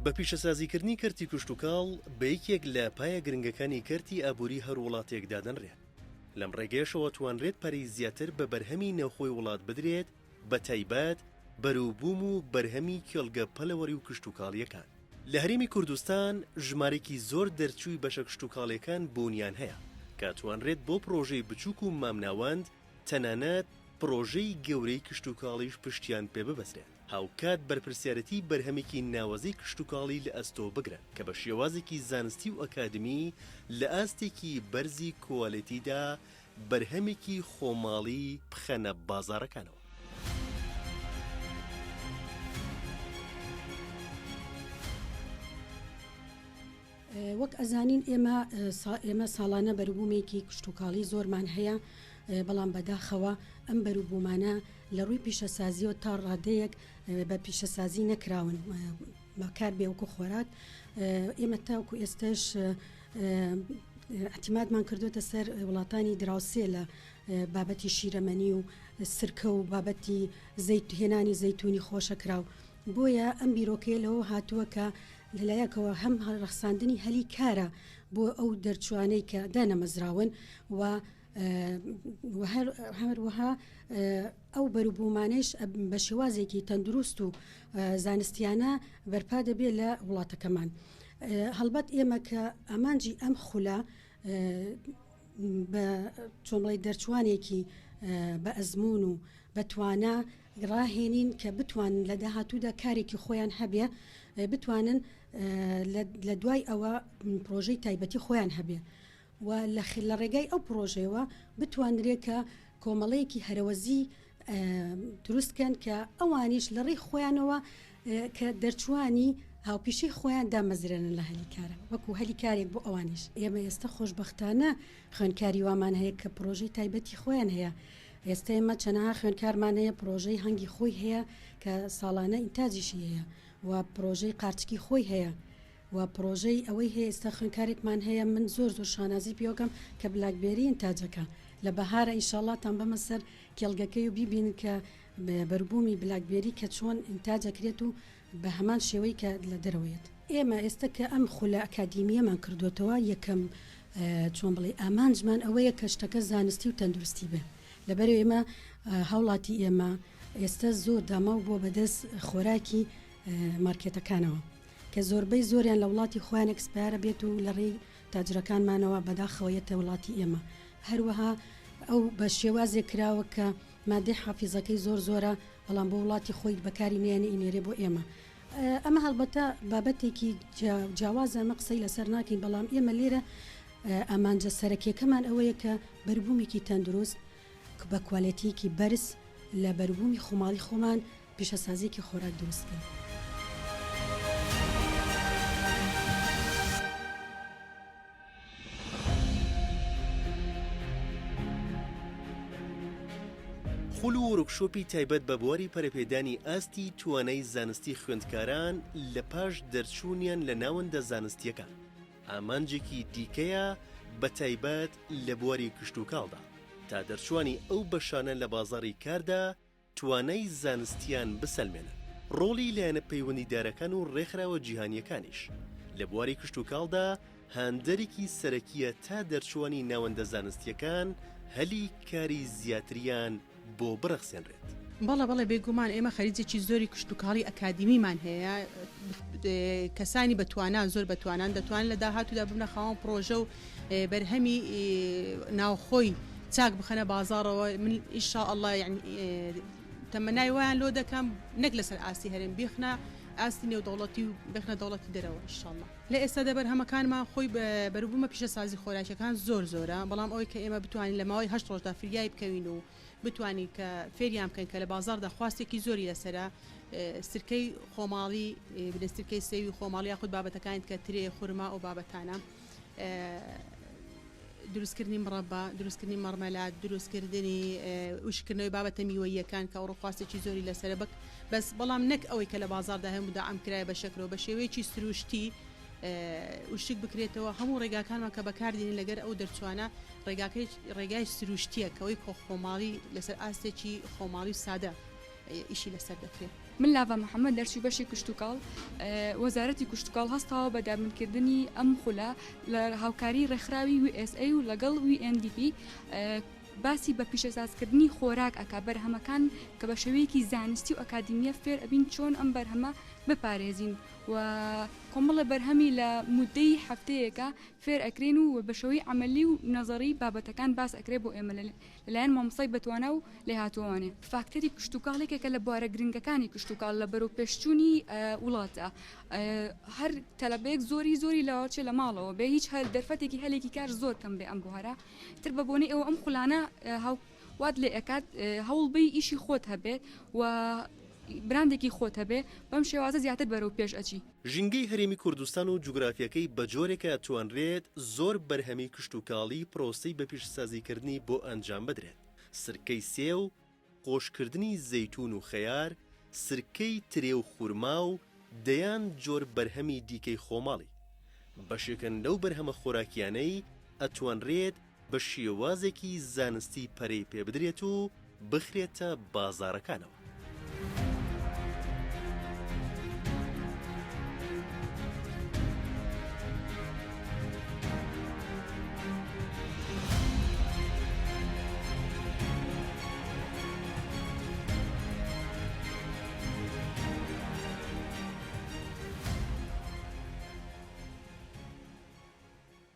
بە پیشەسازیکردنی کەرتی کشتتوکاڵ بە یەکێک لە پایە گرنگەکانی کەرتی ئابووری هەر وڵاتێکدا دەنرێت. لەم ڕێگەیەشەوە توانرێت پەرەی زیاتر بە بەرهەمی نەوخۆی وڵات بدرێت بە تایبەت بەرووبووم و بەرهەمی کێڵگە پەلەوەری و کشتتوکاڵیەکان. لە هەرێمی کوردستان ژمارێکی زۆر دەرچووی بەشە کشتتوکاڵیەکان بۆنیان هەیە کە توانرێت بۆ پرۆژەی بچووک و مامناوەند تەنانەت پرۆژەی گەورەی کشتتوکاڵیش پشتیان پێ ببەسرێت. هاوکات بەرپرسیارەتی بەرهەمێکی ناوەزەی کشتتوکاڵی لە ئەستۆ بگرن کە بە شێوازێکی زانستی و ئەکادمی لە ئاستێکی بەرزی کۆڵێتیدا بەرهەمێکی خۆماڵی بخەنە بازاڕەکانەوە. وەک ئەزانین ئێمە ساڵانە بەروبوومێکی کشتتوکاڵی زۆرمان هەیە، بەڵام بەداخەوە ئەم بەروبوومانە لە ڕووی پیشەسازیەوە تا ڕادەیەک بە پیشەسازی نەکراون بەکار بێوەکو خۆراک. ئێمە تاوکو ئێستش احتیمادمان کردوتە سەر وڵاتانی دراوسێ لە بابەتی شیرەمەنی و سرکە و بابەتی هێنانی زەیتونی خۆشەکراو. بۆیە ئەم بیرۆکەیە لەوە هاتووە کە لەلایەکەوە هەم ڕەخساندنی هەلی کارە بۆ ئەو دەرچوانەی کە دانەمەزراون و هەروەها ئەو بەروبوومانەش بە شێوازێکی تەندروست و زانستیانە بەرپا دەبێت لە وڵاتەکەمان. هەڵبەت ئێمە کە ئامانجی ئەم خولە بە چۆمڵی دەرچوانێکی بە ئەزمون و بەتوانە ڕاهێنین کە بتوانن لە داهاتوودا کارێکی خۆیان هەبێ، بتوانن لە دوای ئەوە پرۆژەی تایبەتی خۆیان هەبێ و لە ڕێگای ئەو پرۆژەوە بتوانرێت کە کۆمەڵەیەکی هەرەوەزی دروستکەن کە ئەوانیش لە ڕێی خۆیانەوە کە دەرچوانی هاوپیشەی خۆیان دامەزرێنن لە هەلیکارە وەکو هەلیکارێک بۆ ئەوانیش. ئێمە ئێستا خۆشبەختانە خوێنکاری وامان هەیە کە پرۆژەی تایبەتی خۆیان هەیە. ئێستا ئێمە چەنەها خوێنکارمان هەیە پرۆژەی هەنگی خۆی هەیە کە ساڵانە ئینتاجیشی هەیە و پرۆژەی قارچکی خۆی هەیە و پرۆژەی ئەوەی هەیە. ئێستا خوێنکارێکمان هەیە من زۆر شانازی پێوەکەم کە بلاکبێری ئینتاجەکە لە بەهارە ئینشاڵڵا تان بەمە سەر کێڵگەکەی و بیبین کە بەربوومی بلاکبێری کە چۆن ئینتاجەکرێت و بە هەمان شێوەی کە لە دەرەوەیەت. ئێمە ئێستا کە ئەم خولە ئەکادیمیەمان کردوتەوە یەکەم چۆن بڵێ ئامانجمان ئەوەیە کە شتەکە زانستی و تەندروستی بێ. لەبەرەوە ئێمە هەوڵاتی ئێمە ئێستا زۆر داماو بۆ بەدەست خۆراکی مارکێتەکانەوە کە زۆربەی زۆریان لە وڵاتی خۆیان ئەکسپایرە بێت و لە ڕێی تاجرەکانمانەوە بەداخەوەیەتە وڵاتی ئێمە. هەروەها ئەو بە شێوازێک کراوە کە مادەی حافیزەکەی زۆر زۆرە بەڵام بۆ وڵاتی خۆی بەکاری نێنە ئینێرێ بۆ ئێمە. ئەمە هەڵبەتە بابەتێکی جیاوازە، ئەمە قسەی لەسەر ناکەین، بەڵام ئێمە لێرە ئامانجە سەرەکیەکەمان ئەوەیە کە بەربوومێکی تەندروست بە کوالێتیەکی بەرز لە بەربوومی خۆماڵی خۆمان پیشەسازیەکی خۆراک دروستکەین. خول و ورکشۆپی تایبەت بە بواری پەرەپێدانی ئاستی توانای زانستی خوێندکاران لە پاش دەرچوونیان لە ناوەندە زانستیەکان. ئامانجێکی دیکەیە بە تایبەت لە بواری کشتتوکاڵدا تا دەرچوانی ئەو بەشانە لە بازاڕی کاردا توانای زانستیان بسەلمێنن. ڕۆڵی لایەنە پەیوەندیدارەکان و ڕێکخراوە جیهانیەکانیش لە بواری کشتتوکاڵدا هاندەرێکی سەرەکیە تا دەرچوانی ناوەندە زانستیەکان هەلی کاری زیاتریان بۆ بڕەخسێنرێت. بەڵێ بێگومان ئێمە خەریجێکی زۆری کشتتوکاڵی ئەکادیمیمان هەیە، کەسانی بەتوانان زۆر بەتوانان دەتوانن لە داهاتوودا ببنە خاوەن پرۆژە و بەرهەمی ناوخۆی چاک بخەنە بازاڕەوە. من ئینشاءالله یعنی تەمەنای وایان لۆ دەکەم نەک لەسەر ئاستی هەرێم بێخنە ئاستی نێودەوڵەتی و بێخنە دەوڵەتی دەرەوە ئینشاءالله. لە ئێستا دەبەر هەمەکانمان خۆی بەروبوومە پیشەسازی خۆراکیەکان زۆر زۆرە، بەڵام ئەوەی کە ئێمە بتوانین لە ماوەی 8 ڕۆژدا فریای بکەوین و بتوانین کە فێریان بکەن کە لە بازاردا خواستێکی زۆری لەسەرە سرکەی خۆماڵی سرکەی سێوی خۆماڵی یاخود بابەتەکانیت کە ترێ خورما و بابەتانە، دروستکردنی مڕەبا، دروستکردنی مەرمەلات، دروستکردنی وشکردنەوەی بابەتە میوەییەکان کە ڕخواستێکی زۆری لەسەرە بەس بەڵام نەک ئەوەی کە لە بازاردا هەموودا ئەمکرایە بە شەکرەوە بە شێوەیەکی سروشتی وشک بکرێتەوە. هەموو ڕێگاکانمان کە بەکاردێنین لەگەر ئەو دەرچوانە ڕێگای سروشتیە کەوەی خۆماڵی لەسەر ئاستێکی خۆماڵی سادە ئیشی لەسەر دەکرێت. من لاڤا محەممەد دەرچی بەشی کشتتوکاڵ وەزارەتی کشتتوکاڵ هەستاوە بە دابنکردنی ئەم خولە لە هاوکاری ڕێکخراوی USA و لەگەڵ UNDP باسی بە پیشەسازکردنی خۆراک ئەکا بەرهەمەکان کە بە شێوەیەکی زانستی و ئەکادمیە فێر ئەبین چۆن ئەم بەرهەمە بپارێزین و کۆمەڵە بەرهەمی لە مودەی هەفتەیەکە فێر ئەکرێن و بە شێوەی عملی و نەزەری بابەتەکان باس ئەکرێ بۆ ئێمە لەلایەن مامۆستای بەتوانە و لێ هاتووانێ فاکتەری کشتتوکاڵێکێکە لە بوارە گرنگەکانی کشتتوکاڵ لە بەرەو پێشچوونی وڵاتە هەر تەلەبەیەک زۆری لەواچێ لە ماڵەوە بێ هیچ هەر دەرفەتێکی هەلێکی کار زۆر کەم بێ ئەم بوارە تر بە بۆنی ئەوە ئەم خولانە وات لێ ئەکات هەوڵ بی ئیشی خۆت هەبێت و براندێکی خۆت هەبێ بەم شێوازە زیاتر بەرەو پێش ئەچی. ژینگەی هەرێمی کوردستان و جوگرافیەکەی بە جۆرێکە توانرێت زۆر بەرهەمی کشتتوکاڵی پرۆسەی بە پیشسازیکردنی بۆ ئەنجام بدرێت. سرکەی سێو، خۆشکردنی زەیتون و خەیار، سرکەی ترێ و خورما و دەیان جۆر بەرهەمی دیکەی خۆماڵی. بەشێکن لەو بەرهەمە خۆراکیانەی ئەتوانرێت بە شێوازێکی زانستی پەرەی پێ بدرێت و بخرێتە بازارەکانەوە.